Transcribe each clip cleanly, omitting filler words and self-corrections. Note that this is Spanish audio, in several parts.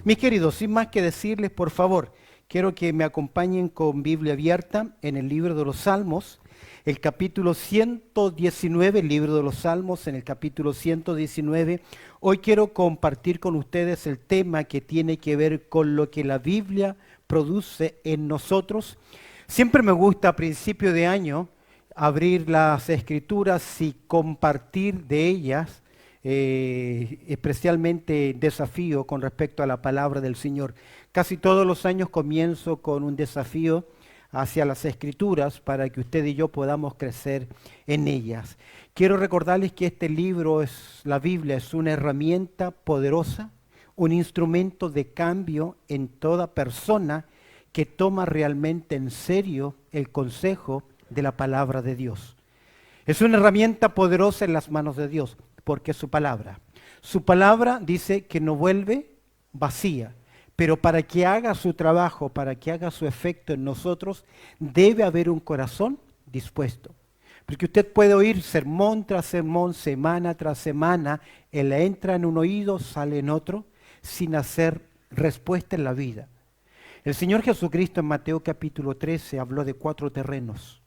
Mis queridos, sin más que decirles, por favor, quiero que me acompañen con Biblia abierta en el libro de los Salmos, el capítulo 119, el libro de los Salmos, en el capítulo 119. Hoy quiero compartir con ustedes el tema que tiene que ver con lo que la Biblia produce en nosotros. Siempre me gusta a principio de año abrir las Escrituras y compartir de ellas, especialmente desafío con respecto a la palabra del Señor. Casi todos los años comienzo con un desafío hacia las Escrituras para que usted y yo podamos crecer en ellas. Quiero recordarles que este libro, la Biblia, es una herramienta poderosa, un instrumento de cambio en toda persona que toma realmente en serio el consejo de la palabra de Dios. Es una herramienta poderosa en las manos de Dios, porque es su palabra. Su palabra dice que no vuelve vacía, pero para que haga su trabajo, para que haga su efecto en nosotros, debe haber un corazón dispuesto. Porque usted puede oír sermón tras sermón, semana tras semana, él entra en un oído, sale en otro, sin hacer respuesta en la vida. El Señor Jesucristo en Mateo capítulo 13 habló de 4 terrenos.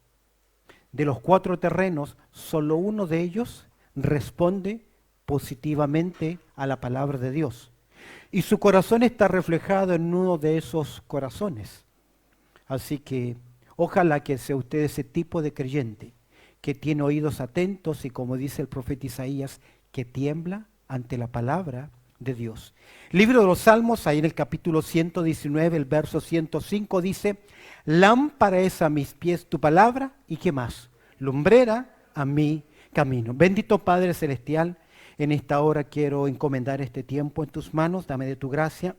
De los 4 terrenos, solo uno de ellos responde positivamente a la palabra de Dios. Y su corazón está reflejado en uno de esos corazones. Así que ojalá que sea usted ese tipo de creyente que tiene oídos atentos y, como dice el profeta Isaías, que tiembla ante la palabra de Dios. Libro de los Salmos, ahí en el capítulo 119, el verso 105 dice: lámpara es a mis pies tu palabra, ¿y qué más? Lumbrera a mi camino. Bendito Padre Celestial, en esta hora quiero encomendar este tiempo en tus manos. Dame de tu gracia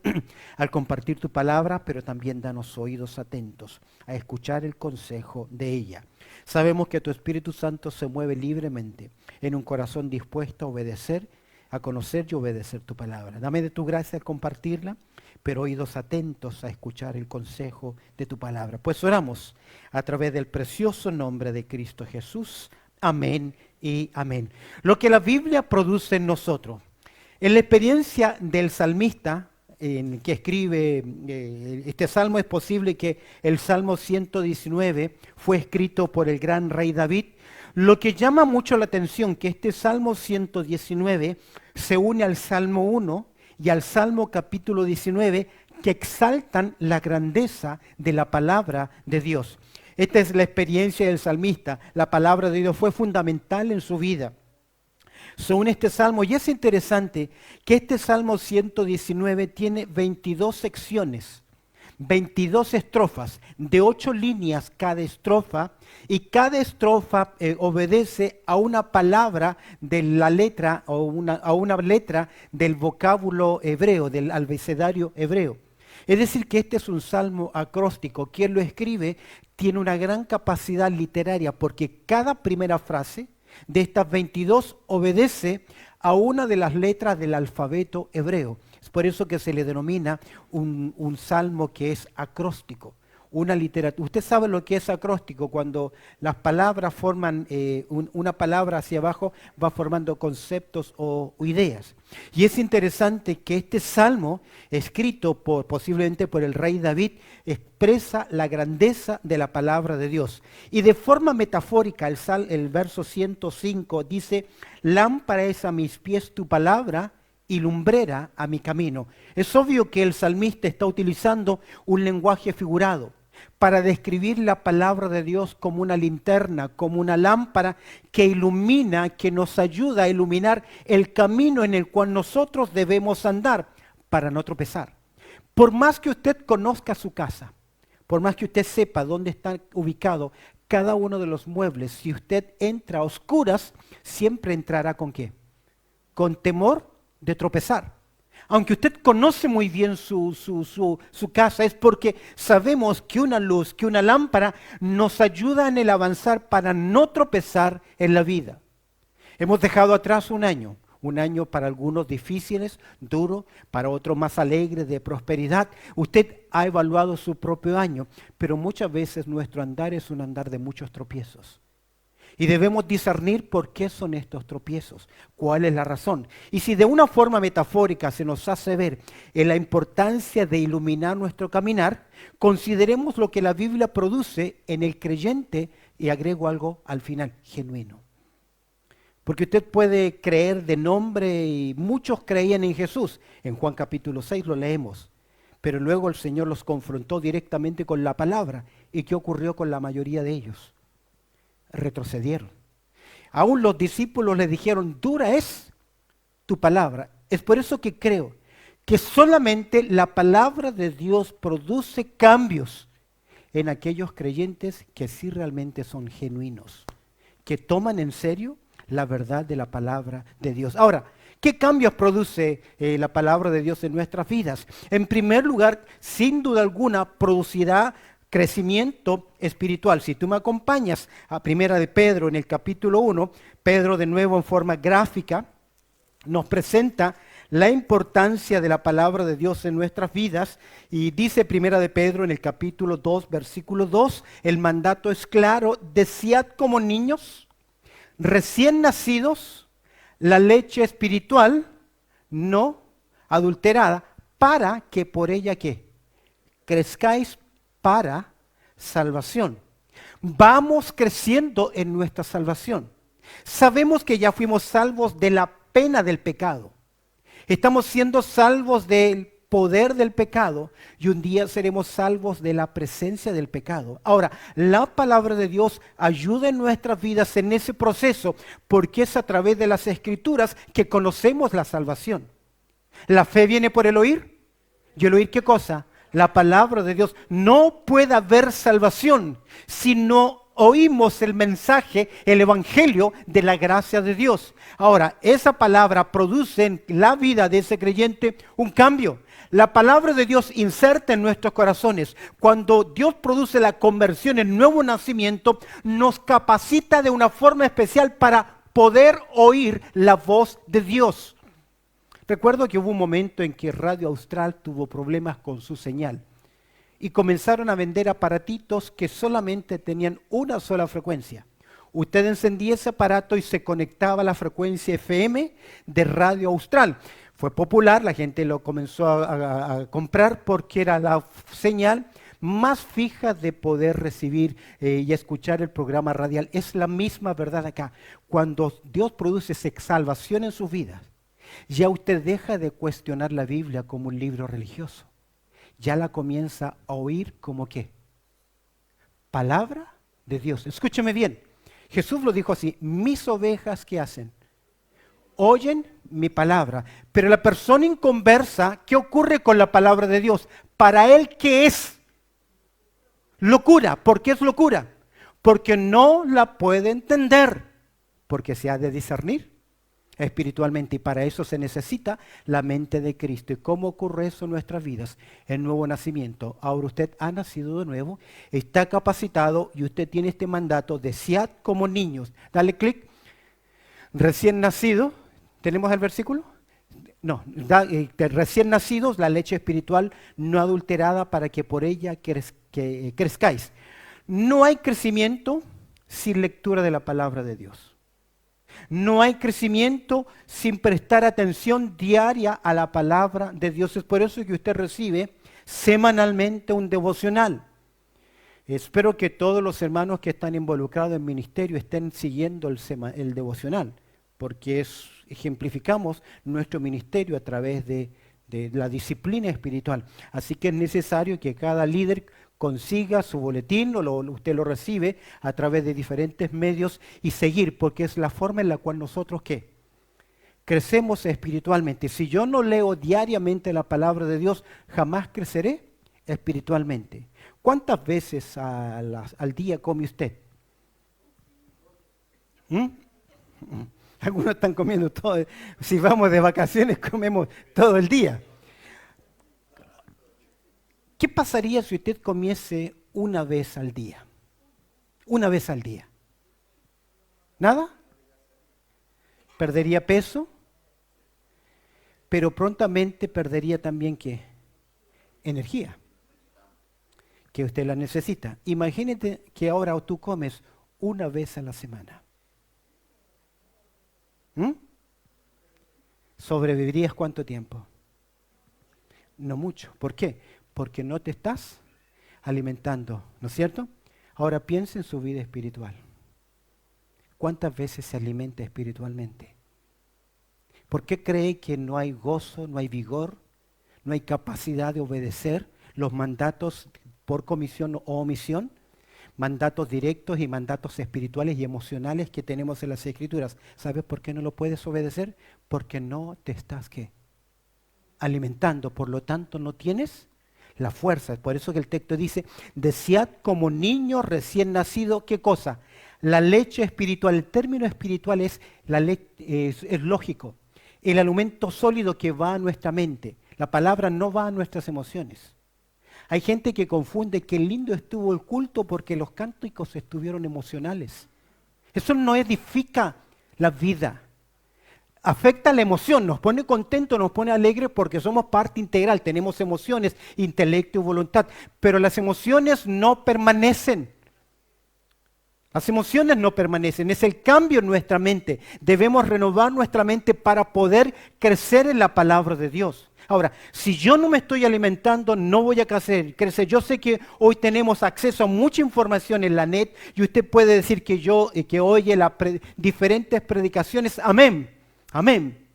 al compartir tu palabra, pero también danos oídos atentos a escuchar el consejo de ella. Sabemos que tu Espíritu Santo se mueve libremente en un corazón dispuesto a obedecer, a conocer y obedecer tu palabra. Dame de tu gracia al compartirla, pero oídos atentos a escuchar el consejo de tu palabra. Pues oramos a través del precioso nombre de Cristo Jesús. Amén y amén. Lo que la Biblia produce en nosotros. En la experiencia del salmista que escribe este salmo, es posible que el Salmo 119 fue escrito por el gran rey David. Lo que llama mucho la atención que este Salmo 119 se une al Salmo 1 y al Salmo capítulo 19, que exaltan la grandeza de la palabra de Dios. Esta es la experiencia del salmista. La palabra de Dios fue fundamental en su vida. Se une este salmo y es interesante que este Salmo 119 tiene 22 secciones, 22 estrofas, de 8 líneas cada estrofa, y cada estrofa obedece a una palabra de la letra o a una letra del vocábulo hebreo, del abecedario hebreo. Es decir, que este es un salmo acróstico. Quien lo escribe tiene una gran capacidad literaria porque cada primera frase de estas 22 obedece a una de las letras del alfabeto hebreo. Es por eso que se le denomina un salmo que es acróstico. Una literatura. Usted sabe lo que es acróstico, cuando las palabras forman, una palabra hacia abajo va formando conceptos o ideas. Y es interesante que este salmo, escrito posiblemente por el rey David, expresa la grandeza de la palabra de Dios. Y de forma metafórica, el verso 105 dice: lámpara es a mis pies tu palabra y lumbrera a mi camino. Es obvio que el salmista está utilizando un lenguaje figurado para describir la palabra de Dios como una linterna, como una lámpara que ilumina, que nos ayuda a iluminar el camino en el cual nosotros debemos andar para no tropezar. Por más que usted conozca su casa, por más que usted sepa dónde está ubicado cada uno de los muebles, si usted entra a oscuras, siempre entrará ¿con qué? Con temor de tropezar. Aunque usted conoce muy bien su casa, es porque sabemos que una luz, que una lámpara nos ayuda en el avanzar para no tropezar en la vida. Hemos dejado atrás un año para algunos difíciles, duro, para otros más alegres, de prosperidad. Usted ha evaluado su propio año, pero muchas veces nuestro andar es un andar de muchos tropiezos. Y debemos discernir por qué son estos tropiezos, cuál es la razón. Y si de una forma metafórica se nos hace ver en la importancia de iluminar nuestro caminar, consideremos lo que la Biblia produce en el creyente, y agrego algo al final, genuino. Porque usted puede creer de nombre y muchos creían en Jesús. En Juan capítulo 6 lo leemos. Pero luego el Señor los confrontó directamente con la palabra. ¿Y qué ocurrió con la mayoría de ellos? Retrocedieron. Aún los discípulos le dijeron, dura es tu palabra. Es por eso que creo que solamente la palabra de Dios produce cambios en aquellos creyentes que sí realmente son genuinos, que toman en serio la verdad de la palabra de Dios. Ahora, ¿qué cambios produce la palabra de Dios en nuestras vidas? En primer lugar, sin duda alguna, producirá crecimiento espiritual. Si tú me acompañas a Primera de Pedro en el capítulo 1, Pedro de nuevo en forma gráfica nos presenta la importancia de la palabra de Dios en nuestras vidas y dice Primera de Pedro en el capítulo 2, versículo 2, el mandato es claro, desead como niños recién nacidos la leche espiritual no adulterada para que por ella ¿qué? Crezcáis para salvación. Vamos creciendo en nuestra salvación. Sabemos que ya fuimos salvos de la pena del pecado. Estamos siendo salvos del poder del pecado y un día seremos salvos de la presencia del pecado. Ahora, la palabra de Dios ayuda en nuestras vidas en ese proceso porque es a través de las Escrituras que conocemos la salvación. La fe viene por el oír. ¿Y el oír qué cosa? La palabra de Dios. No puede haber salvación si no oímos el mensaje, el evangelio de la gracia de Dios. Ahora, esa palabra produce en la vida de ese creyente un cambio. La palabra de Dios inserta en nuestros corazones. Cuando Dios produce la conversión, el nuevo nacimiento, nos capacita de una forma especial para poder oír la voz de Dios. Recuerdo que hubo un momento en que Radio Austral tuvo problemas con su señal y comenzaron a vender aparatitos que solamente tenían una sola frecuencia. Usted encendía ese aparato y se conectaba a la frecuencia FM de Radio Austral. Fue popular, la gente lo comenzó a comprar porque era la señal más fija de poder recibir y escuchar el programa radial. Es la misma verdad acá. Cuando Dios produce salvación en sus vidas, ya usted deja de cuestionar la Biblia como un libro religioso. Ya la comienza a oír como ¿qué? Palabra de Dios. Escúcheme bien. Jesús lo dijo así, mis ovejas ¿qué hacen? Oyen mi palabra. Pero la persona inconversa, ¿qué ocurre con la palabra de Dios? Para él, ¿qué es? Locura. ¿Por qué es locura? Porque no la puede entender. Porque se ha de discernir espiritualmente y para eso se necesita la mente de Cristo. ¿Y cómo ocurre eso en nuestras vidas? El nuevo nacimiento. Ahora usted ha nacido de nuevo, está capacitado y usted tiene este mandato, desead como niños. Dale clic. Recién nacido, ¿tenemos el versículo? No, recién nacidos, la leche espiritual no adulterada para que por ella crezcáis. No hay crecimiento sin lectura de la palabra de Dios. No hay crecimiento sin prestar atención diaria a la palabra de Dios. Es por eso que usted recibe semanalmente un devocional. Espero que todos los hermanos que están involucrados en ministerio estén siguiendo el devocional, porque ejemplificamos nuestro ministerio a través de la disciplina espiritual. Así que es necesario que cada líder consiga su boletín, usted lo recibe a través de diferentes medios y seguir, porque es la forma en la cual nosotros ¿qué? Crecemos espiritualmente. Si yo no leo diariamente la palabra de Dios, jamás creceré espiritualmente. ¿Cuántas veces al día come usted? Algunos están comiendo todo. Si vamos de vacaciones, comemos todo el día. ¿Qué pasaría si usted comiese una vez al día? Una vez al día. ¿Nada? Perdería peso, pero prontamente perdería también ¿qué? Energía, que usted la necesita. Imagínate que ahora tú comes una vez a la semana. ¿Mm? ¿Sobrevivirías cuánto tiempo? No mucho. ¿Por qué? Porque no te estás alimentando, ¿no es cierto? Ahora piensa en su vida espiritual. ¿Cuántas veces se alimenta espiritualmente? ¿Por qué cree que no hay gozo, no hay vigor, no hay capacidad de obedecer los mandatos por comisión o omisión? Mandatos directos y mandatos espirituales y emocionales que tenemos en las Escrituras. ¿Sabes por qué no lo puedes obedecer? Porque no te estás, ¿qué? Alimentando, por lo tanto no tienes la fuerza. Por eso que el texto dice, desead como niño recién nacido, ¿qué cosa? La leche espiritual. El término espiritual es lógico. El alimento sólido que va a nuestra mente. La palabra no va a nuestras emociones. Hay gente que confunde que lindo estuvo el culto porque los cánticos estuvieron emocionales. Eso no edifica la vida. Afecta la emoción, nos pone contento, nos pone alegre porque somos parte integral, tenemos emociones, intelecto y voluntad, pero las emociones no permanecen. Las emociones no permanecen, es el cambio en nuestra mente. Debemos renovar nuestra mente para poder crecer en la palabra de Dios. Ahora, si yo no me estoy alimentando, no voy a crecer. Yo sé que hoy tenemos acceso a mucha información en la net y usted puede decir que oye diferentes predicaciones. Amén. Amén.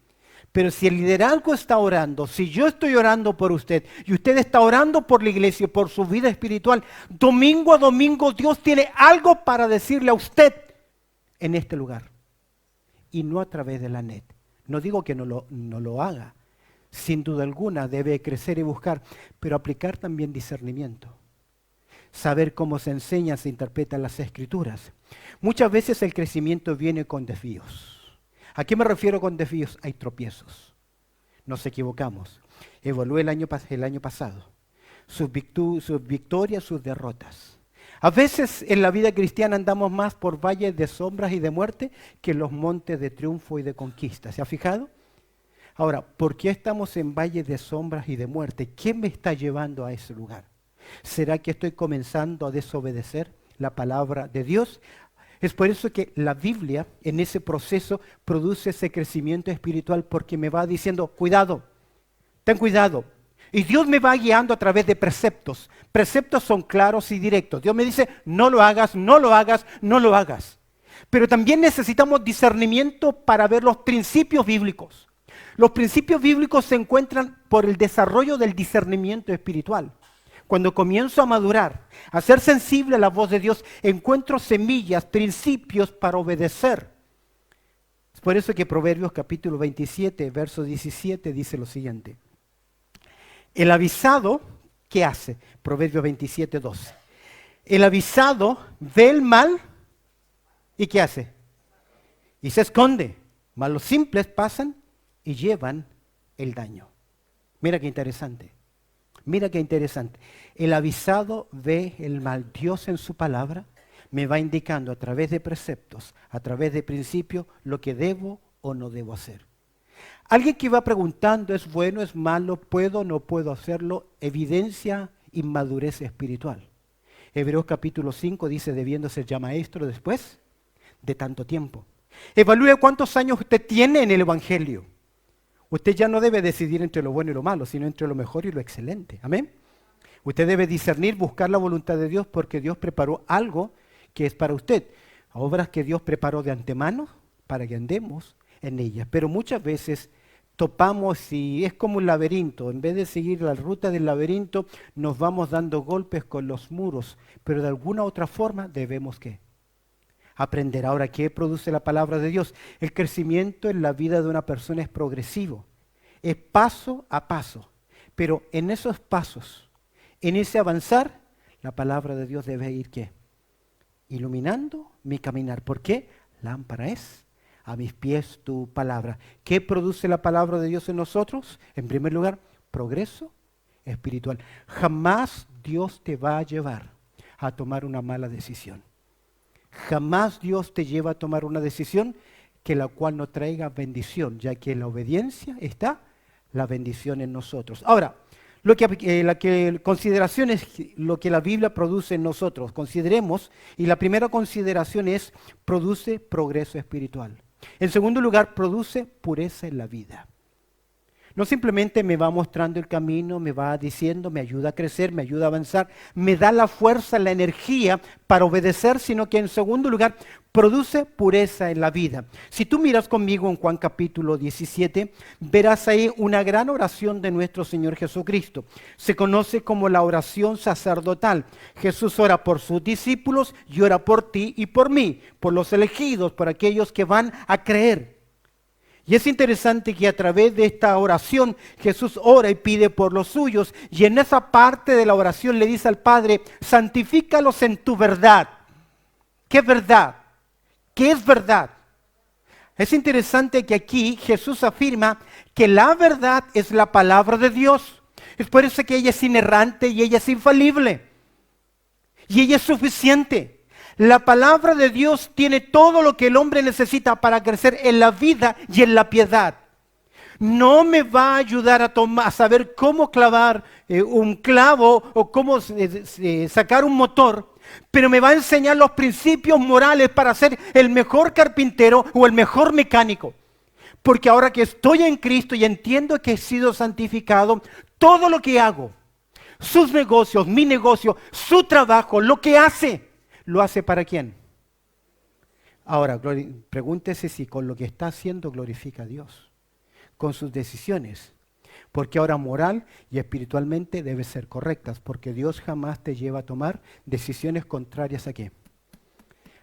Pero si el liderazgo está orando, si yo estoy orando por usted y usted está orando por la iglesia, por su vida espiritual, domingo a domingo Dios tiene algo para decirle a usted en este lugar. Y no a través de la net. No digo que no lo haga. Sin duda alguna debe crecer y buscar, pero aplicar también discernimiento. Saber cómo se enseña, se interpretan las escrituras. Muchas veces el crecimiento viene con desvíos. ¿A qué me refiero con desvíos? Hay tropiezos. Nos equivocamos. Evalué el año pasado. Sus victorias, sus derrotas. A veces en la vida cristiana andamos más por valles de sombras y de muerte que en los montes de triunfo y de conquista. ¿Se ha fijado? Ahora, ¿por qué estamos en valles de sombras y de muerte? ¿Qué me está llevando a ese lugar? ¿Será que estoy comenzando a desobedecer la palabra de Dios? Es por eso que la Biblia en ese proceso produce ese crecimiento espiritual porque me va diciendo, cuidado, ten cuidado. Y Dios me va guiando a través de preceptos. Preceptos son claros y directos. Dios me dice, no lo hagas, no lo hagas, no lo hagas. Pero también necesitamos discernimiento para ver los principios bíblicos. Los principios bíblicos se encuentran por el desarrollo del discernimiento espiritual. Cuando comienzo a madurar, a ser sensible a la voz de Dios, encuentro semillas, principios para obedecer. Es por eso que Proverbios capítulo 27, verso 17 dice lo siguiente. El avisado, ¿qué hace? Proverbios 27, 12. El avisado ve el mal y ¿qué hace? Y se esconde. Mas los simples pasan y llevan el daño. Mira qué interesante. Mira qué interesante. El avisado ve el mal. Dios en su palabra me va indicando a través de preceptos, a través de principios, lo que debo o no debo hacer. Alguien que va preguntando, ¿es bueno, es malo, puedo o no puedo hacerlo? Evidencia inmadurez espiritual. Hebreos capítulo 5 dice, debiendo ser ya maestro después de tanto tiempo. Evalúe cuántos años usted tiene en el Evangelio. Usted ya no debe decidir entre lo bueno y lo malo, sino entre lo mejor y lo excelente. Amén. Usted debe discernir, buscar la voluntad de Dios porque Dios preparó algo que es para usted. Obras que Dios preparó de antemano para que andemos en ellas. Pero muchas veces topamos y es como un laberinto. En vez de seguir la ruta del laberinto, nos vamos dando golpes con los muros. Pero de alguna otra forma debemos ¿qué? Aprender. Ahora, ¿qué produce la palabra de Dios? El crecimiento en la vida de una persona es progresivo, es paso a paso, pero en esos pasos, en ese avanzar, la palabra de Dios debe ir ¿qué? Iluminando mi caminar. ¿Por qué? Lámpara es a mis pies tu palabra. ¿Qué produce la palabra de Dios en nosotros? En primer lugar, progreso espiritual. Jamás Dios te va a llevar a tomar una mala decisión. Jamás Dios te lleva a tomar una decisión que la cual no traiga bendición, ya que en la obediencia está la bendición en nosotros. Ahora, consideración es lo que la Biblia produce en nosotros. Consideremos, y la primera consideración es, produce progreso espiritual. En segundo lugar, produce pureza en la vida. No simplemente me va mostrando el camino, me va diciendo, me ayuda a crecer, me ayuda a avanzar, me da la fuerza, la energía para obedecer, sino que en segundo lugar produce pureza en la vida. Si tú miras conmigo en Juan capítulo 17, verás ahí una gran oración de nuestro Señor Jesucristo. Se conoce como la oración sacerdotal. Jesús ora por sus discípulos y ora por ti y por mí, por los elegidos, por aquellos que van a creer. Y es interesante que a través de esta oración Jesús ora y pide por los suyos, y en esa parte de la oración le dice al Padre: santifícalos en tu verdad. ¿Qué verdad? ¿Qué es verdad? Es interesante que aquí Jesús afirma que la verdad es la palabra de Dios. Es por eso que ella es inerrante y ella es infalible. Y ella es suficiente. La palabra de Dios tiene todo lo que el hombre necesita para crecer en la vida y en la piedad. No me va a ayudar a saber cómo clavar un clavo o cómo sacar un motor, pero me va a enseñar los principios morales para ser el mejor carpintero o el mejor mecánico. Porque ahora que estoy en Cristo y entiendo que he sido santificado, todo lo que hago, sus negocios, mi negocio, su trabajo, lo que hace, ¿lo hace para quién? Ahora, pregúntese si con lo que está haciendo glorifica a Dios, con sus decisiones. Porque ahora moral y espiritualmente deben ser correctas, porque Dios jamás te lleva a tomar decisiones contrarias ¿a qué?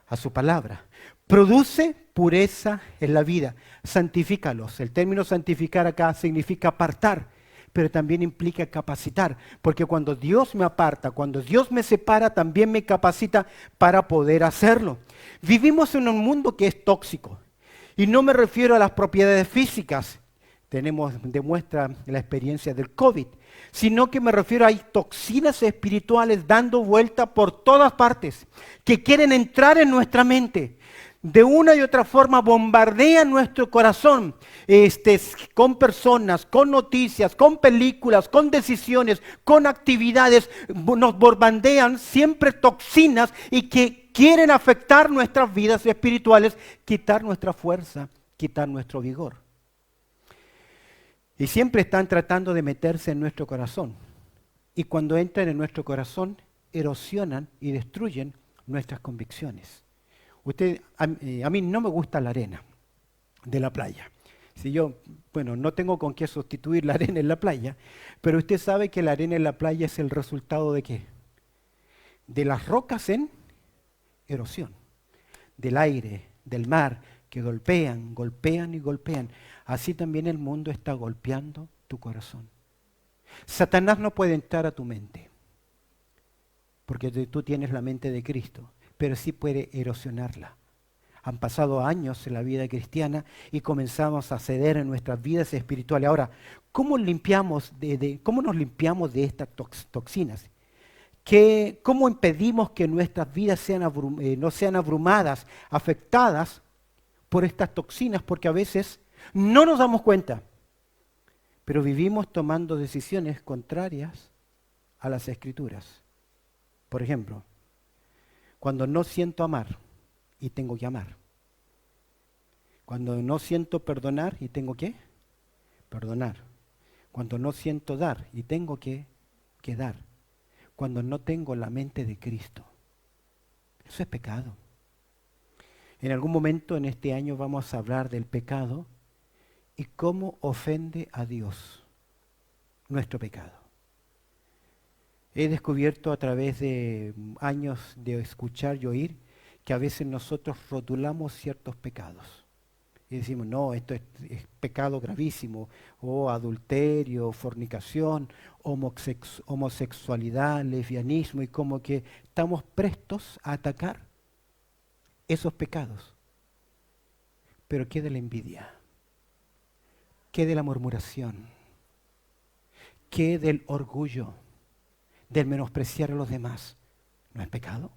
A su palabra. Produce pureza en la vida, santifícalos. El término santificar acá significa apartar, pero también implica capacitar, porque cuando Dios me aparta, cuando Dios me separa, también me capacita para poder hacerlo. Vivimos en un mundo que es tóxico, y no me refiero a las propiedades físicas, demuestra la experiencia del COVID, sino que me refiero a hay toxinas espirituales dando vuelta por todas partes, que quieren entrar en nuestra mente. De una y otra forma bombardean nuestro corazón con personas, con noticias, con películas, con decisiones, con actividades. Nos bombardean siempre toxinas y que quieren afectar nuestras vidas espirituales, quitar nuestra fuerza, quitar nuestro vigor. Y siempre están tratando de meterse en nuestro corazón. Y cuando entran en nuestro corazón, erosionan y destruyen nuestras convicciones. A mí no me gusta la arena de la playa. Si yo, no tengo con qué sustituir la arena en la playa, pero usted sabe que la arena en la playa es el resultado ¿de qué? De las rocas en erosión, del aire, del mar, que golpean, golpean y golpean. Así también el mundo está golpeando tu corazón. Satanás no puede entrar a tu mente, porque tú tienes la mente de Cristo, pero sí puede erosionarla. Han pasado años en la vida cristiana y comenzamos a ceder en nuestras vidas espirituales. Ahora, ¿cómo nos limpiamos de estas toxinas? ¿Cómo impedimos que nuestras vidas no sean abrumadas, afectadas por estas toxinas? Porque a veces no nos damos cuenta, pero vivimos tomando decisiones contrarias a las Escrituras. Por ejemplo, cuando no siento amar y tengo que amar. Cuando no siento perdonar y tengo que perdonar. Cuando no siento dar y tengo que dar. Cuando no tengo la mente de Cristo. Eso es pecado. En algún momento en este año vamos a hablar del pecado y cómo ofende a Dios nuestro pecado. He descubierto a través de años de escuchar y oír que a veces nosotros rotulamos ciertos pecados. Y decimos, no, esto es pecado gravísimo, o adulterio, fornicación, homosexualidad, lesbianismo, y como que estamos prestos a atacar esos pecados. Pero ¿qué de la envidia? ¿Qué de la murmuración? ¿Qué del orgullo? Del menospreciar a los demás. ¿No es pecado?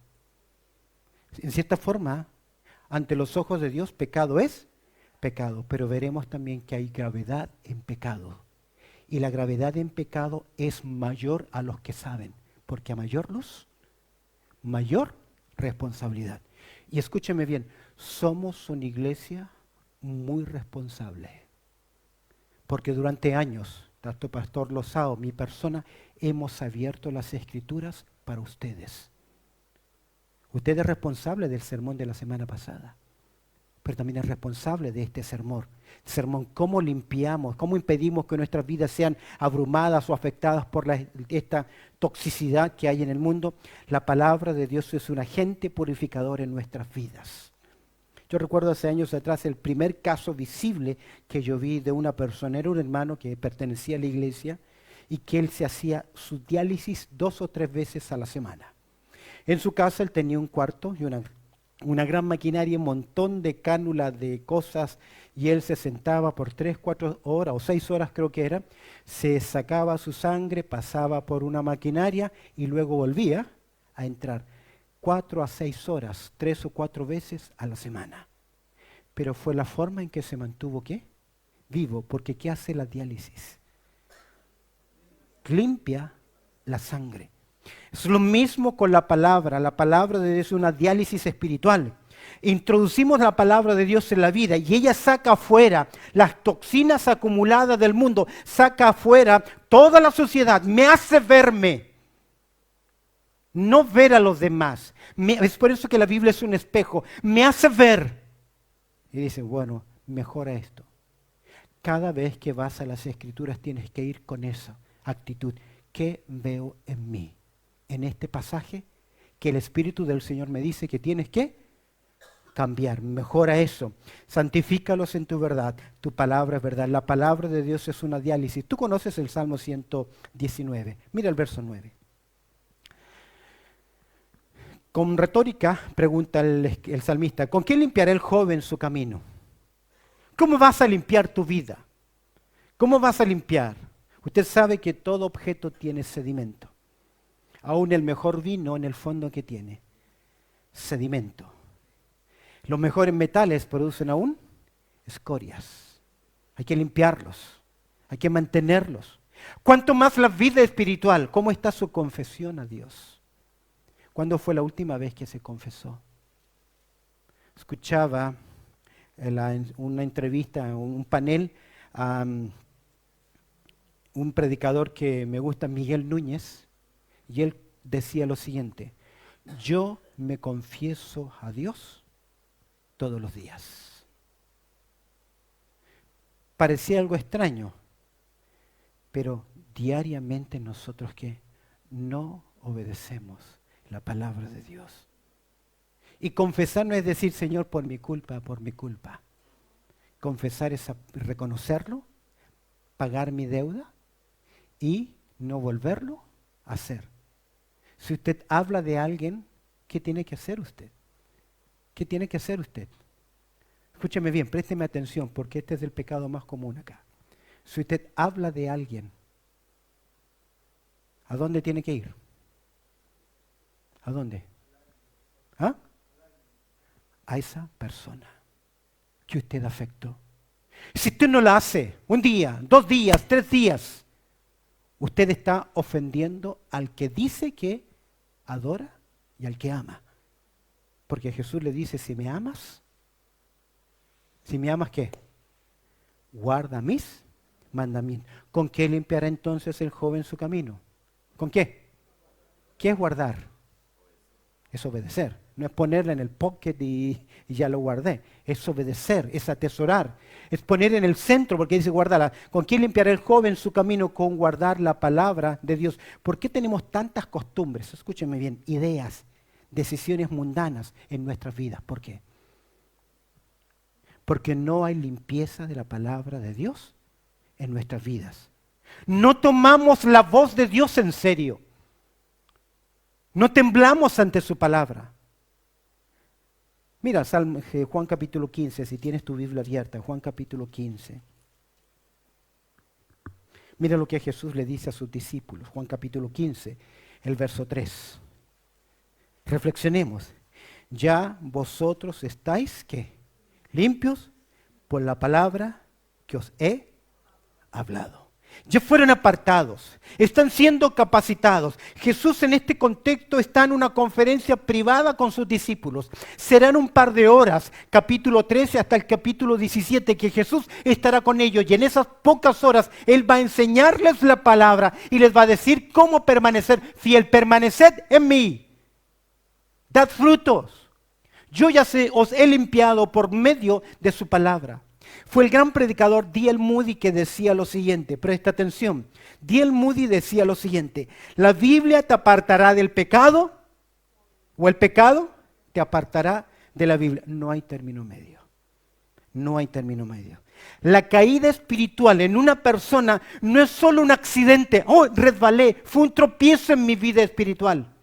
En cierta forma, ante los ojos de Dios, pecado es pecado, pero veremos también que hay gravedad en pecado. Y la gravedad en pecado es mayor a los que saben, porque a mayor luz, mayor responsabilidad. Y escúcheme bien, somos una iglesia muy responsable. Porque durante años, tanto Pastor Lozao, mi persona, hemos abierto las Escrituras para ustedes. Usted es responsable del sermón de la semana pasada, pero también es responsable de este sermón. ¿Cómo limpiamos, cómo impedimos que nuestras vidas sean abrumadas o afectadas por esta toxicidad que hay en el mundo? La palabra de Dios es un agente purificador en nuestras vidas. Yo recuerdo hace años atrás el primer caso visible que yo vi de una persona, era un hermano que pertenecía a la iglesia y que él se hacía su diálisis 2 o 3 veces a la semana. En su casa él tenía un cuarto y una gran maquinaria, un montón de cánulas, de cosas, y él se sentaba por 3, 4 horas o 6 horas creo que era, se sacaba su sangre, pasaba por una maquinaria y luego volvía a entrar 4 a 6 horas, 3 o 4 veces a la semana. Pero fue la forma en que se mantuvo, ¿qué? Vivo, porque ¿qué hace la diálisis? Limpia la sangre. Es lo mismo con la palabra de Dios es una diálisis espiritual. Introducimos la palabra de Dios en la vida y ella saca afuera las toxinas acumuladas del mundo, saca afuera toda la sociedad, me hace verme, no ver a los demás. Es por eso que la Biblia es un espejo, me hace ver. Y dice, bueno, mejora esto. Cada vez que vas a las Escrituras tienes que ir con esa actitud. ¿Qué veo en mí? En este pasaje que el Espíritu del Señor me dice que tienes que cambiar, mejora eso, santifícalos en tu verdad, tu palabra es verdad, la palabra de Dios es una diálisis. Tú conoces el Salmo 119, mira el verso 9. Con retórica pregunta el salmista, ¿con qué limpiará el joven su camino? ¿Cómo vas a limpiar tu vida? ¿Cómo vas a limpiar? Usted sabe que todo objeto tiene sedimento. Aún el mejor vino en el fondo que tiene sedimento. Los mejores metales producen aún escorias. Hay que limpiarlos, hay que mantenerlos. ¿Cuánto más la vida espiritual? ¿Cómo está su confesión a Dios? ¿Cuándo fue la última vez que se confesó? Escuchaba en una entrevista, un panel, a un predicador que me gusta, Miguel Núñez, y él decía lo siguiente, yo me confieso a Dios todos los días. Parecía algo extraño, pero diariamente nosotros que no obedecemos la palabra de Dios. Y confesar no es decir, Señor, por mi culpa, por mi culpa. Confesar es reconocerlo, pagar mi deuda y no volverlo a hacer. Si usted habla de alguien, ¿qué tiene que hacer usted? ¿Qué tiene que hacer usted? Escúcheme bien, présteme atención, porque este es el pecado más común acá. Si usted habla de alguien, ¿a dónde tiene que ir? ¿A dónde? ¿Ah? A esa persona que usted afectó. Si usted no la hace, 1 día, 2 días, 3 días, usted está ofendiendo al que dice que adora y al que ama. Porque Jesús le dice, si me amas, ¿qué? Guarda mis mandamientos. ¿Con qué limpiará entonces el joven su camino? ¿Con qué? ¿Qué es guardar? Es obedecer. No es ponerla en el pocket y ya lo guardé. Es obedecer, es atesorar. Es poner en el centro, porque dice guardarla. ¿Con qué limpiará el joven su camino? Con guardar la palabra de Dios. ¿Por qué tenemos tantas costumbres? Escúchenme bien, ideas, decisiones mundanas en nuestras vidas. ¿Por qué? Porque no hay limpieza de la palabra de Dios en nuestras vidas. No tomamos la voz de Dios en serio. No temblamos ante su palabra. Mira, Juan capítulo 15, si tienes tu Biblia abierta, Juan capítulo 15. Mira lo que Jesús le dice a sus discípulos, Juan capítulo 15, el verso 3. Reflexionemos. Ya vosotros estáis, ¿qué? Limpios por la palabra que os he hablado. Ya fueron apartados, están siendo capacitados. Jesús en este contexto está en una conferencia privada con sus discípulos. Serán un par de horas, capítulo 13 hasta el capítulo 17, que Jesús estará con ellos. Y en esas pocas horas Él va a enseñarles la palabra y les va a decir cómo permanecer fiel. Permaneced en mí, dad frutos. Yo ya os he limpiado por medio de su palabra. Fue el gran predicador D.L. Moody que decía lo siguiente, presta atención. D.L. Moody decía lo siguiente: la Biblia te apartará del pecado o el pecado te apartará de la Biblia. No hay término medio. No hay término medio. La caída espiritual en una persona no es solo un accidente. Oh, resbalé, fue un tropiezo en mi vida espiritual.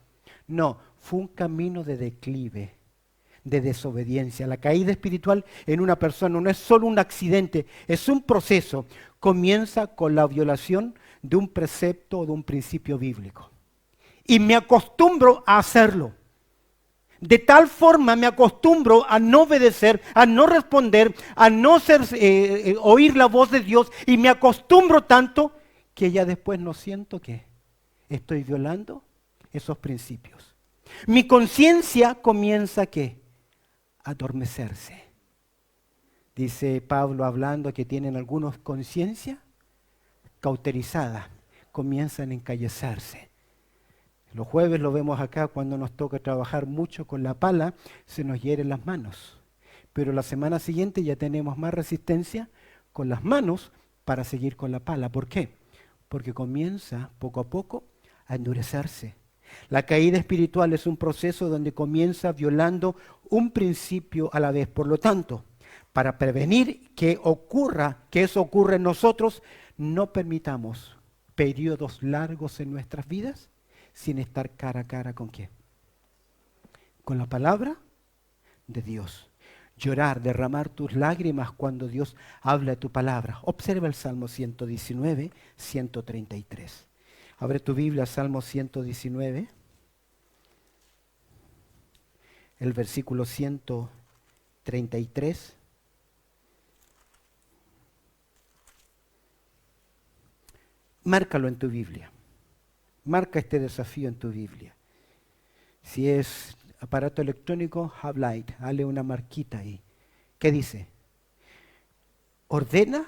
No, fue un camino de declive, de desobediencia. La caída espiritual en una persona no es solo un accidente, es un proceso. Comienza con la violación de un precepto o de un principio bíblico. Y me acostumbro a hacerlo. De tal forma me acostumbro a no obedecer, a no responder, a no oír la voz de Dios, y me acostumbro tanto que ya después no siento que estoy violando esos principios. Mi conciencia comienza ¿qué? Adormecerse. Dice Pablo hablando que tienen algunos conciencia cauterizada, comienzan a encallecerse. Los jueves lo vemos acá cuando nos toca trabajar mucho con la pala, se nos hieren las manos. Pero la semana siguiente ya tenemos más resistencia con las manos para seguir con la pala. ¿Por qué? Porque comienza poco a poco a endurecerse. La caída espiritual es un proceso donde comienza violando un principio a la vez. Por lo tanto, para prevenir que eso ocurra en nosotros, no permitamos periodos largos en nuestras vidas sin estar cara a cara ¿con qué? Con la palabra de Dios. Llorar, derramar tus lágrimas cuando Dios habla tu palabra. Observa el Salmo 119, 133. Abre tu Biblia, Salmo 119, el versículo 133. Márcalo en tu Biblia. Marca este desafío en tu Biblia. Si es aparato electrónico, Have Light, dale una marquita ahí. ¿Qué dice? Ordena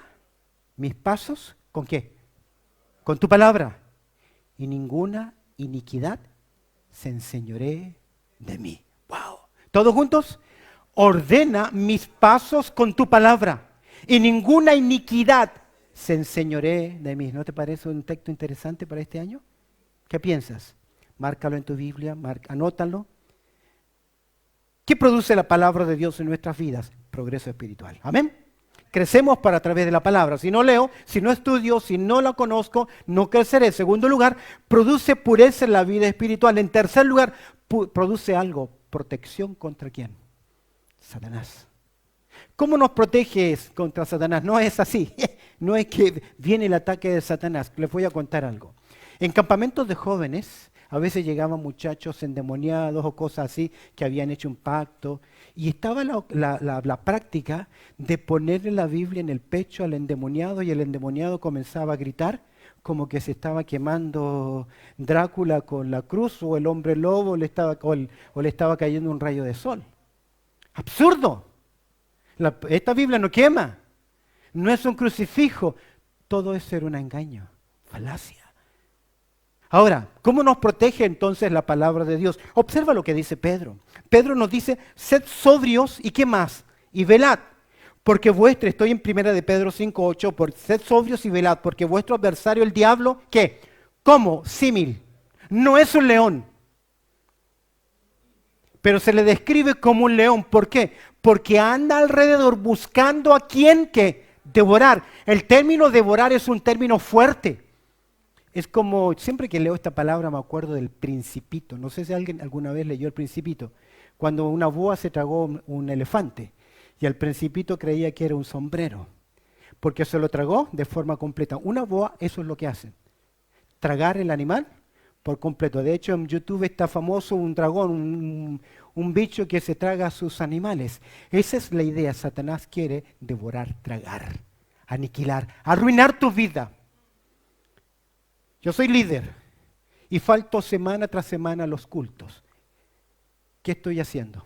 mis pasos, ¿con qué? Con tu palabra. Y ninguna iniquidad se enseñoree de mí. ¡Wow! ¿Todos juntos? Ordena mis pasos con tu palabra. Y ninguna iniquidad se enseñoree de mí. ¿No te parece un texto interesante para este año? ¿Qué piensas? Márcalo en tu Biblia, anótalo. ¿Qué produce la palabra de Dios en nuestras vidas? Progreso espiritual. Amén. Crecemos a través de la palabra. Si no leo, si no estudio, si no la conozco, no creceré. En segundo lugar, produce pureza en la vida espiritual. En tercer lugar, produce algo, protección contra ¿quién? Satanás. ¿Cómo nos proteges contra Satanás? No es así. No es que viene el ataque de Satanás. Les voy a contar algo. En campamentos de jóvenes, a veces llegaban muchachos endemoniados o cosas así que habían hecho un pacto. Y estaba la práctica de ponerle la Biblia en el pecho al endemoniado y el endemoniado comenzaba a gritar como que se estaba quemando Drácula con la cruz o el hombre lobo o le estaba cayendo un rayo de sol. ¡Absurdo! Esta Biblia no quema, no es un crucifijo. Todo eso era un engaño, falacia. Ahora, ¿cómo nos protege entonces la palabra de Dios? Observa lo que dice Pedro. Pedro nos dice, sed sobrios y ¿qué más? Y velad, porque estoy en 1 de Pedro 5:8, sed sobrios y velad, porque vuestro adversario el diablo, ¿qué? Como símil, no es un león, pero se le describe como un león. ¿Por qué? Porque anda alrededor buscando a quien que devorar. El término devorar es un término fuerte. Es como, siempre que leo esta palabra me acuerdo del Principito. No sé si alguien alguna vez leyó el Principito. Cuando una boa se tragó un elefante y el Principito creía que era un sombrero, porque se lo tragó de forma completa. Una boa, eso es lo que hace, tragar el animal por completo. De hecho, en YouTube está famoso un dragón, un bicho que se traga a sus animales. Esa es la idea. Satanás quiere devorar, tragar, aniquilar, arruinar tu vida. Yo soy líder y falto semana tras semana a los cultos. ¿Qué estoy haciendo?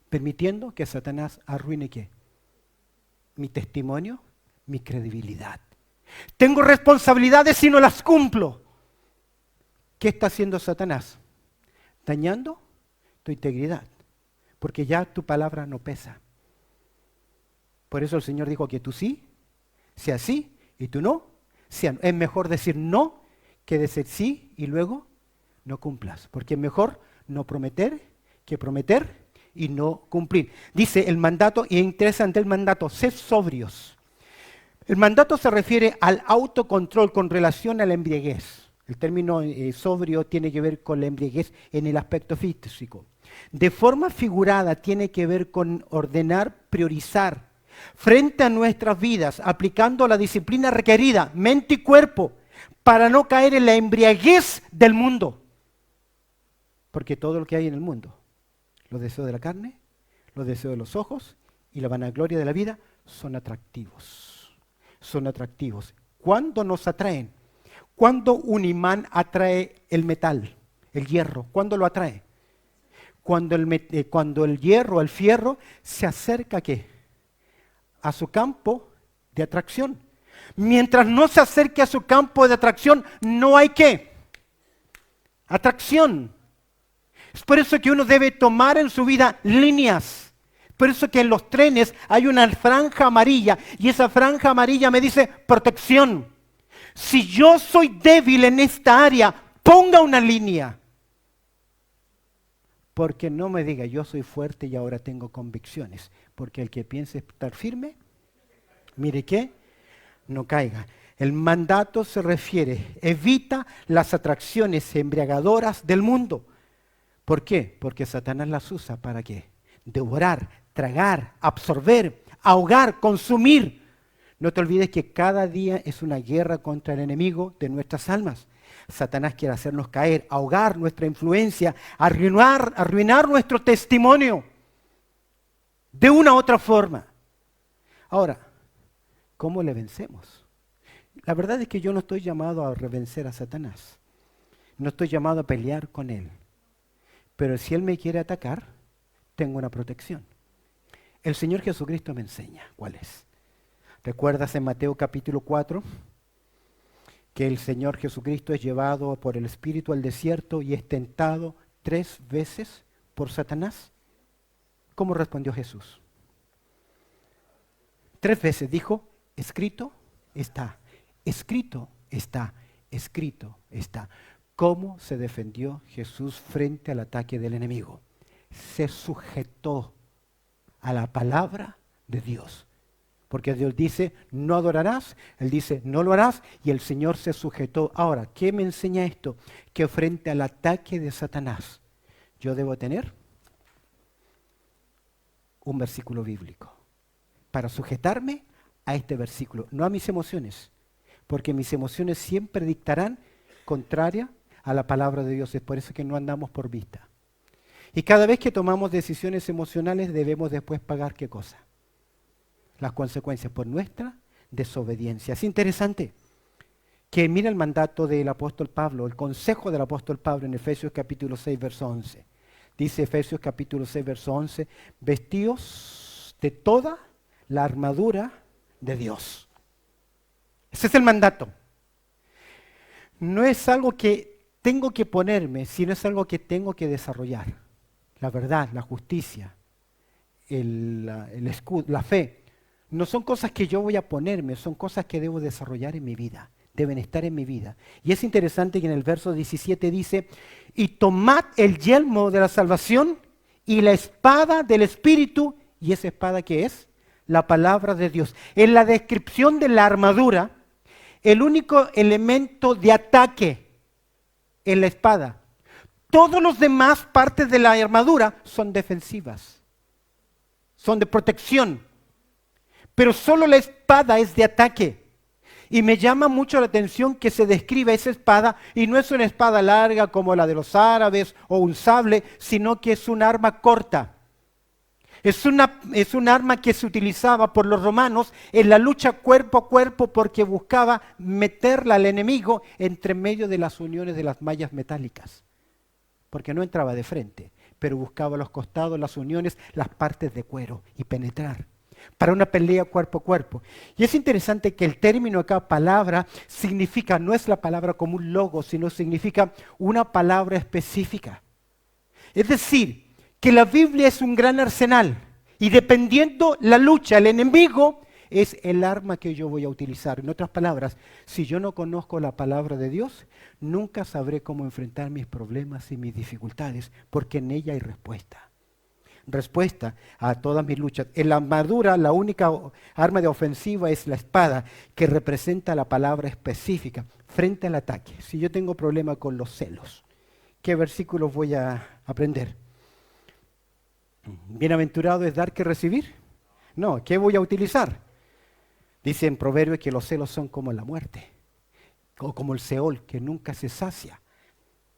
Permitiendo que Satanás arruine ¿qué? Mi testimonio, mi credibilidad. Tengo responsabilidades si no las cumplo. ¿Qué está haciendo Satanás? Dañando tu integridad, porque ya tu palabra no pesa. Por eso el Señor dijo que tú sí, sea sí, y tú no, sea no. Es mejor decir no que decir sí y luego no cumplas, porque es mejor no prometer que prometer y no cumplir. Dice el mandato, y es interesante el mandato, sed sobrios. El mandato se refiere al autocontrol con relación a la embriaguez. El término sobrio tiene que ver con la embriaguez en el aspecto físico. De forma figurada tiene que ver con ordenar, priorizar frente a nuestras vidas, aplicando la disciplina requerida, mente y cuerpo, para no caer en la embriaguez del mundo. Porque todo lo que hay en el mundo, los deseos de la carne, los deseos de los ojos y la vanagloria de la vida son atractivos. Son atractivos. ¿Cuándo nos atraen? ¿Cuándo un imán atrae el metal, el hierro? ¿Cuándo lo atrae? Cuando el hierro, el fierro, se acerca ¿a qué? A su campo de atracción. Mientras no se acerque a su campo de atracción, no hay ¿qué? Atracción. Es por eso que uno debe tomar en su vida líneas. Por eso que en los trenes hay una franja amarilla y esa franja amarilla me dice protección. Si yo soy débil en esta área, ponga una línea. Porque no me diga, yo soy fuerte y ahora tengo convicciones. Porque el que piense estar firme, mire que no caiga. El mandato se refiere, evita las atracciones embriagadoras del mundo. ¿Por qué? Porque Satanás las usa para ¿qué? Devorar, tragar, absorber, ahogar, consumir. No te olvides que cada día es una guerra contra el enemigo de nuestras almas. Satanás quiere hacernos caer, ahogar nuestra influencia, arruinar nuestro testimonio de una u otra forma. Ahora, ¿cómo le vencemos? La verdad es que yo no estoy llamado a revencer a Satanás. No estoy llamado a pelear con él. Pero si él me quiere atacar, tengo una protección. El Señor Jesucristo me enseña cuál es. ¿Recuerdas en Mateo capítulo 4 que el Señor Jesucristo es llevado por el Espíritu al desierto y es tentado 3 veces por Satanás? ¿Cómo respondió Jesús? 3 veces dijo, escrito está, escrito está, escrito está. ¿Cómo se defendió Jesús frente al ataque del enemigo? Se sujetó a la palabra de Dios. Porque Dios dice, no adorarás, Él dice, no lo harás, y el Señor se sujetó. Ahora, ¿qué me enseña esto? Que frente al ataque de Satanás, yo debo tener un versículo bíblico para sujetarme a este versículo, no a mis emociones, porque mis emociones siempre dictarán contraria a la palabra de Dios. Es por eso que no andamos por vista. Y cada vez que tomamos decisiones emocionales debemos después pagar ¿qué cosa? Las consecuencias por nuestra desobediencia. Es interesante que mira el mandato del apóstol Pablo, el consejo del apóstol Pablo en Efesios capítulo 6, verso 11. Dice Efesios capítulo 6, verso 11, vestíos de toda la armadura de Dios. Ese es el mandato. No es algo que tengo que ponerme, sino es algo que tengo que desarrollar. La verdad, la justicia, el escudo, la fe. No son cosas que yo voy a ponerme, son cosas que debo desarrollar en mi vida, deben estar en mi vida. Y es interesante que en el verso 17 dice, y tomad el yelmo de la salvación y la espada del Espíritu, y esa espada ¿qué es? La palabra de Dios. En la descripción de la armadura, el único elemento de ataque es la espada. Todos los demás partes de la armadura son defensivas, son de protección. Pero solo la espada es de ataque. Y me llama mucho la atención que se describe esa espada y no es una espada larga como la de los árabes o un sable, sino que es un arma corta. Es un arma que se utilizaba por los romanos en la lucha cuerpo a cuerpo porque buscaba meterla al enemigo entre medio de las uniones de las mallas metálicas. Porque no entraba de frente, pero buscaba los costados, las uniones, las partes de cuero y penetrar. Para una pelea cuerpo a cuerpo. Y es interesante que el término acá, palabra, significa, no es la palabra como un logo, sino significa una palabra específica. Es decir, que la Biblia es un gran arsenal y dependiendo la lucha, el enemigo es el arma que yo voy a utilizar. En otras palabras, si yo no conozco la palabra de Dios, nunca sabré cómo enfrentar mis problemas y mis dificultades, porque en ella hay respuesta. Respuesta a todas mis luchas. En la armadura, la única arma de ofensiva es la espada, que representa la palabra específica frente al ataque. Si yo tengo problema con los celos, ¿qué versículos voy a aprender? ¿Bienaventurado es dar que recibir? No, ¿qué voy a utilizar? Dice en Proverbios que los celos son como la muerte, o como el Seol, que nunca se sacia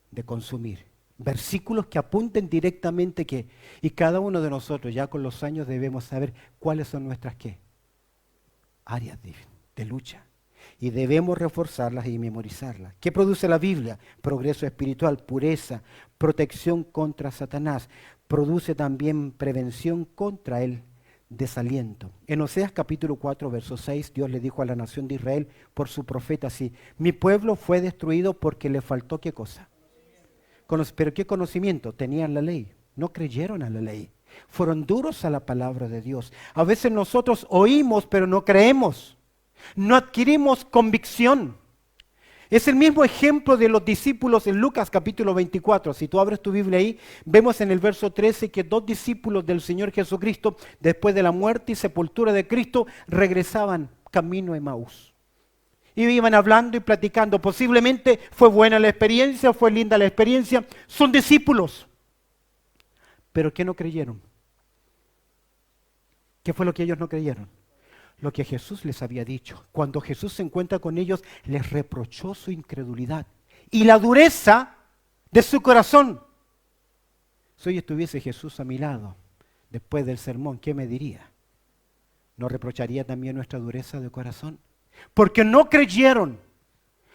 de consumir. Versículos que apunten directamente que, y cada uno de nosotros ya con los años debemos saber cuáles son nuestras ¿qué? Áreas de lucha. Y debemos reforzarlas y memorizarlas. ¿Qué produce la Biblia? Progreso espiritual, pureza, protección contra Satanás. Produce también prevención contra el desaliento. En Oseas capítulo 4, verso 6, Dios le dijo a la nación de Israel por su profeta así: mi pueblo fue destruido porque le faltó ¿qué cosa? Pero ¿qué conocimiento? Tenían la ley. No creyeron a la ley. Fueron duros a la palabra de Dios. A veces nosotros oímos pero no creemos. No adquirimos convicción. Es el mismo ejemplo de los discípulos en Lucas capítulo 24. Si tú abres tu Biblia ahí, vemos en el verso 13 que 2 discípulos del Señor Jesucristo, después de la muerte y sepultura de Cristo, regresaban camino a Emaús. Y iban hablando y platicando. Posiblemente fue buena la experiencia, fue linda la experiencia. Son discípulos. ¿Pero qué no creyeron? ¿Qué fue lo que ellos no creyeron? Lo que Jesús les había dicho. Cuando Jesús se encuentra con ellos, les reprochó su incredulidad y la dureza de su corazón. Si hoy estuviese Jesús a mi lado, después del sermón, ¿qué me diría? ¿No reprocharía también nuestra dureza de corazón? Porque no creyeron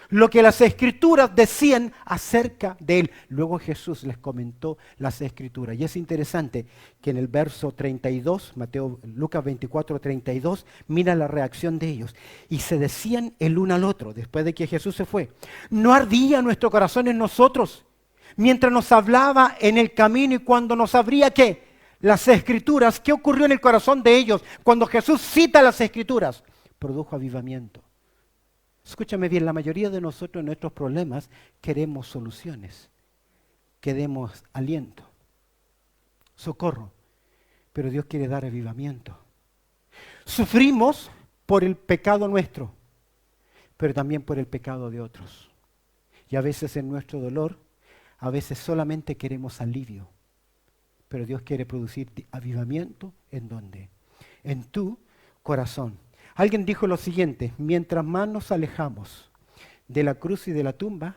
lo que las Escrituras decían acerca de Él. Luego Jesús les comentó las Escrituras. Y es interesante que en el verso 32, Lucas 24, 32, mira la reacción de ellos. Y se decían el uno al otro, después de que Jesús se fue: ¿no ardía nuestro corazón en nosotros mientras nos hablaba en el camino y cuando nos abría qué? Las Escrituras. ¿Qué ocurrió en el corazón de ellos cuando Jesús cita las Escrituras? Produjo avivamiento. Escúchame bien, la mayoría de nosotros en nuestros problemas queremos soluciones, queremos aliento, socorro, pero Dios quiere dar avivamiento. Sufrimos por el pecado nuestro, pero también por el pecado de otros. Y a veces en nuestro dolor, a veces solamente queremos alivio, pero Dios quiere producir avivamiento. ¿En dónde? En tu corazón. Alguien dijo lo siguiente: mientras más nos alejamos de la cruz y de la tumba,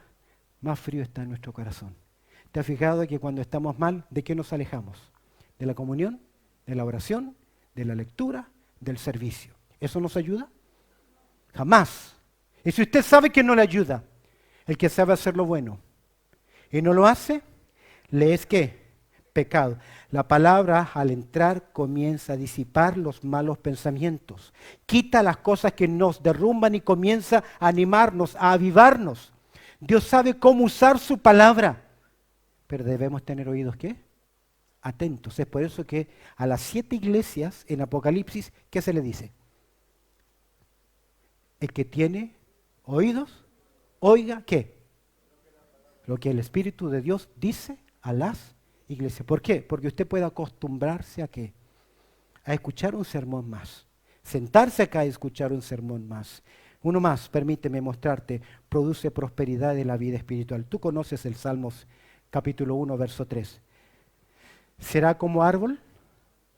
más frío está en nuestro corazón. ¿Te has fijado que cuando estamos mal, de qué nos alejamos? ¿De la comunión? ¿De la oración? ¿De la lectura? ¿Del servicio? ¿Eso nos ayuda? Jamás. Y si usted sabe que no le ayuda, el que sabe hacer lo bueno y no lo hace, le es ¿qué? Pecado. La palabra al entrar comienza a disipar los malos pensamientos, quita las cosas que nos derrumban y comienza a animarnos, a avivarnos. Dios sabe cómo usar su palabra, pero debemos tener oídos ¿qué? Atentos. Es por eso que a las 7 iglesias en Apocalipsis, ¿qué se le dice? El que tiene oídos, oiga ¿qué? Lo que el Espíritu de Dios dice a las iglesia. ¿Por qué? Porque usted puede acostumbrarse a ¿qué? A escuchar un sermón más. Sentarse acá y escuchar un sermón más. Uno más, permíteme mostrarte, produce prosperidad en la vida espiritual. Tú conoces el Salmos capítulo 1, verso 3. Será como árbol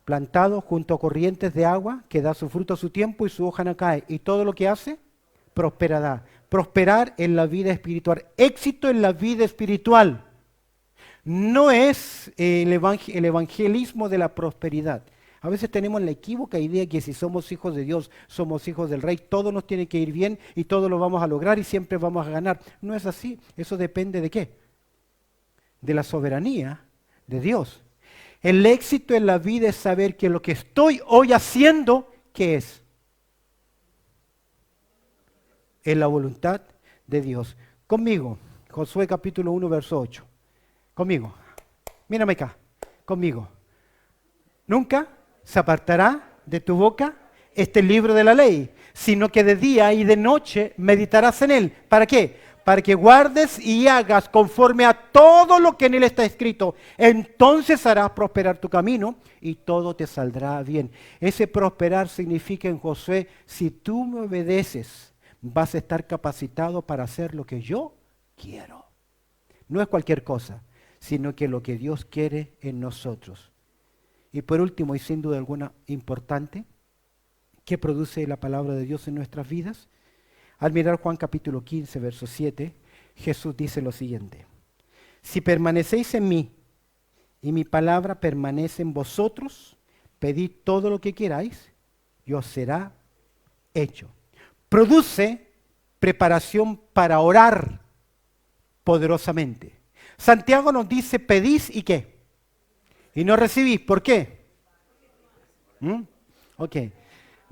plantado junto a corrientes de agua, que da su fruto a su tiempo y su hoja no cae. Y todo lo que hace, prosperará. Prosperar en la vida espiritual. Éxito en la vida espiritual. No es el evangelismo de la prosperidad. A veces tenemos la equívoca idea que si somos hijos de Dios, somos hijos del Rey, todo nos tiene que ir bien y todo lo vamos a lograr y siempre vamos a ganar. No es así. Eso depende de qué? De la soberanía de Dios. El éxito en la vida es saber que lo que estoy hoy haciendo, ¿qué es? Es la voluntad de Dios. Conmigo, Josué capítulo 1, verso 8. Conmigo. Mírame acá. Conmigo. Nunca se apartará de tu boca este libro de la ley, sino que de día y de noche meditarás en él. ¿Para qué? Para que guardes y hagas conforme a todo lo que en él está escrito. Entonces harás prosperar tu camino y todo te saldrá bien. Ese prosperar significa en Josué, si tú me obedeces, vas a estar capacitado para hacer lo que yo quiero. No es cualquier cosa, sino que lo que Dios quiere en nosotros. Y por último, y sin duda alguna importante, ¿qué produce la palabra de Dios en nuestras vidas? Al mirar Juan capítulo 15, verso 7, Jesús dice lo siguiente: si permanecéis en mí y mi palabra permanece en vosotros, pedid todo lo que queráis y os será hecho. Produce preparación para orar poderosamente. Santiago nos dice, pedís y ¿qué? Y no recibís. ¿Por qué? Ok.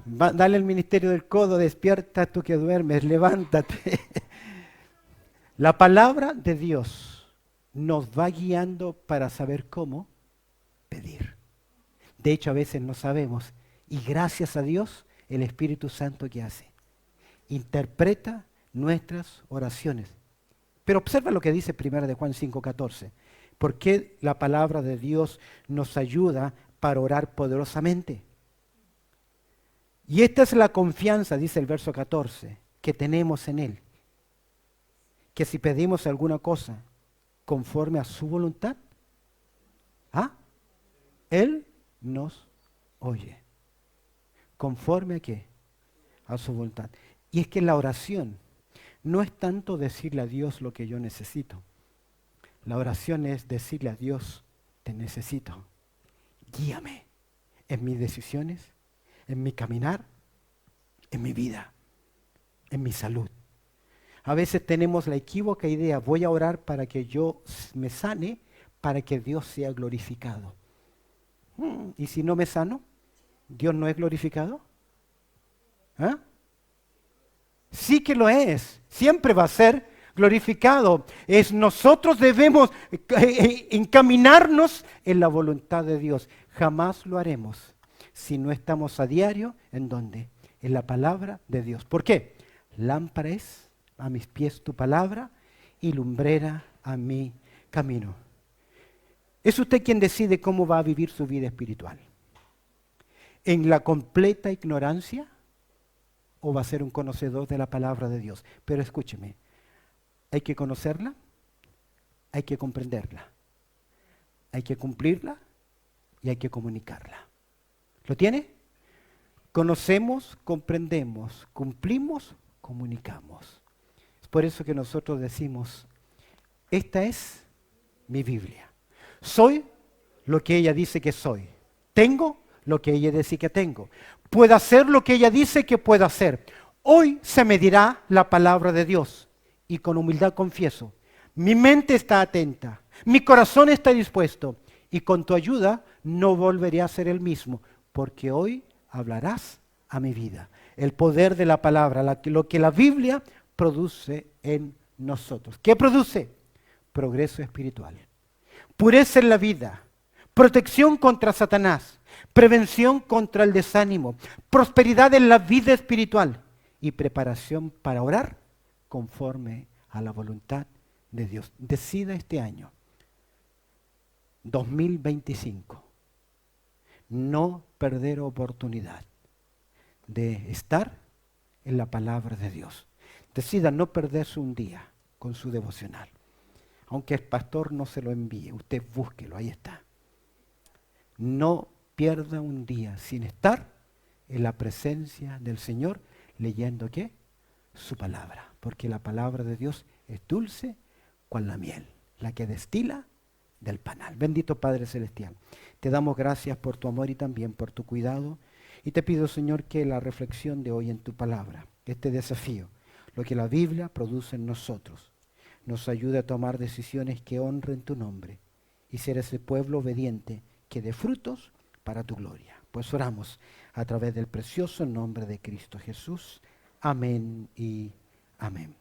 Dale el ministerio del codo, despierta tú que duermes, levántate. La palabra de Dios nos va guiando para saber cómo pedir. De hecho, a veces no sabemos. Y gracias a Dios, el Espíritu Santo, ¿qué hace? Interpreta nuestras oraciones. Pero observa lo que dice 1 de Juan 5:14. ¿Por qué la palabra de Dios nos ayuda para orar poderosamente? Y esta es la confianza, dice el verso 14, que tenemos en Él. Que si pedimos alguna cosa conforme a su voluntad, Él nos oye. ¿Conforme a qué? A su voluntad. Y es que la oración no es tanto decirle a Dios lo que yo necesito. La oración es decirle a Dios, te necesito. Guíame en mis decisiones, en mi caminar, en mi vida, en mi salud. A veces tenemos la equívoca idea, voy a orar para que yo me sane, para que Dios sea glorificado. ¿Y si no me sano? ¿Dios no es glorificado? Sí que lo es, siempre va a ser glorificado. Nosotros debemos encaminarnos en la voluntad de Dios. Jamás lo haremos si no estamos a diario, ¿en dónde? En la palabra de Dios. ¿Por qué? Lámpara es a mis pies tu palabra y lumbrera a mi camino. Es usted quien decide cómo va a vivir su vida espiritual. ¿En la completa ignorancia o va a ser un conocedor de la palabra de Dios? Pero escúcheme, hay que conocerla, hay que comprenderla, hay que cumplirla y hay que comunicarla. ¿Lo tiene? Conocemos, comprendemos, cumplimos, comunicamos. Es por eso que nosotros decimos, esta es mi Biblia. Soy lo que ella dice que soy. Tengo lo que ella dice que tengo. Puedo hacer lo que ella dice que puedo hacer. Hoy se me dirá la palabra de Dios y con humildad confieso, mi mente está atenta, mi corazón está dispuesto y con tu ayuda no volveré a ser el mismo, porque hoy hablarás a mi vida. El poder de la palabra, lo que la Biblia produce en nosotros. ¿Qué produce? Progreso espiritual, pureza en la vida, protección contra Satanás, prevención contra el desánimo, prosperidad en la vida espiritual y preparación para orar conforme a la voluntad de Dios. Decida este año, 2025, no perder oportunidad de estar en la palabra de Dios. Decida no perderse un día con su devocional. Aunque el pastor no se lo envíe, usted búsquelo, ahí está. No pierda un día sin estar en la presencia del Señor leyendo ¿qué? Su palabra. Porque la palabra de Dios es dulce cual la miel, la que destila del panal. Bendito Padre Celestial. Te damos gracias por tu amor y también por tu cuidado. Y te pido, Señor, que la reflexión de hoy en tu palabra, este desafío, lo que la Biblia produce en nosotros, nos ayude a tomar decisiones que honren tu nombre y ser ese pueblo obediente que dé frutos para tu gloria. Pues oramos a través del precioso nombre de Cristo Jesús. Amén y amén.